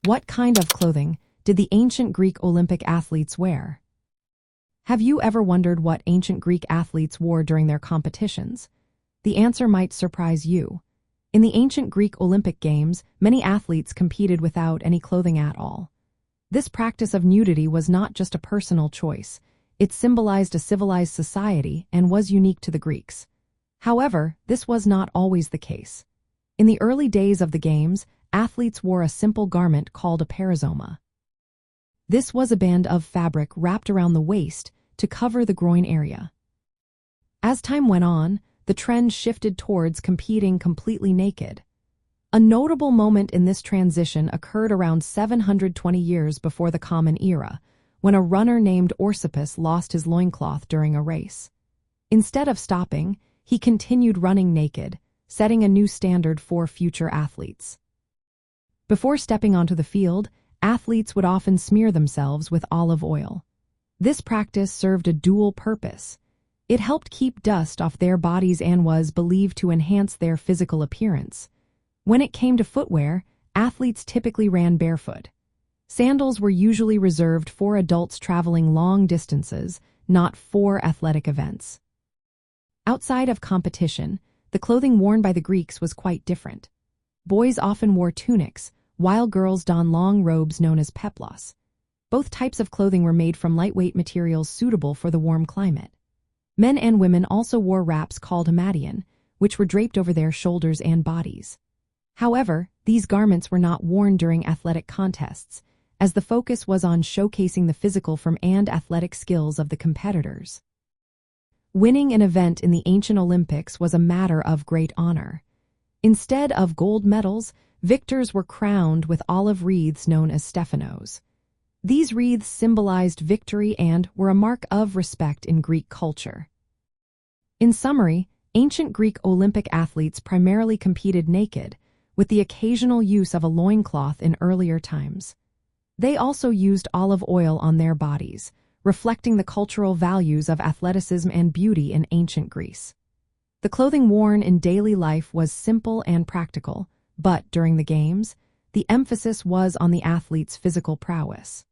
What kind of clothing did the ancient Greek Olympic athletes wear? Have you ever wondered what ancient Greek athletes wore during their competitions? The answer might surprise you. In the ancient Greek Olympic Games, many athletes competed without any clothing at all. This practice of nudity was not just a personal choice. It symbolized a civilized society and was unique to the Greeks. However, this was not always the case. In the early days of the Games, athletes wore a simple garment called a perizoma. This was a band of fabric wrapped around the waist to cover the groin area. As time went on, the trend shifted towards competing completely naked. A notable moment in this transition occurred around 720 years before the Common Era, when a runner named Orsippus lost his loincloth during a race. Instead of stopping, he continued running naked, setting a new standard for future athletes. Before stepping onto the field, athletes would often smear themselves with olive oil. This practice served a dual purpose. It helped keep dust off their bodies and was believed to enhance their physical appearance. When it came to footwear, athletes typically ran barefoot. Sandals were usually reserved for adults traveling long distances, not for athletic events. Outside of competition, the clothing worn by the Greeks was quite different. Boys often wore tunics, while girls donned long robes known as peplos. Both types of clothing were made from lightweight materials suitable for the warm climate. Men and women also wore wraps called hammadion, which were draped over their shoulders and bodies. However, these garments were not worn during athletic contests, as the focus was on showcasing the physical form and athletic skills of the competitors. Winning an event in the ancient Olympics was a matter of great honor. Instead of gold medals, victors were crowned with olive wreaths known as stephanos. These wreaths symbolized victory and were a mark of respect in Greek culture. In summary, ancient Greek Olympic athletes primarily competed naked, with the occasional use of a loincloth in earlier times. They also used olive oil on their bodies, reflecting the cultural values of athleticism and beauty in ancient Greece. The clothing worn in daily life was simple and practical, but during the Games, the emphasis was on the athlete's physical prowess.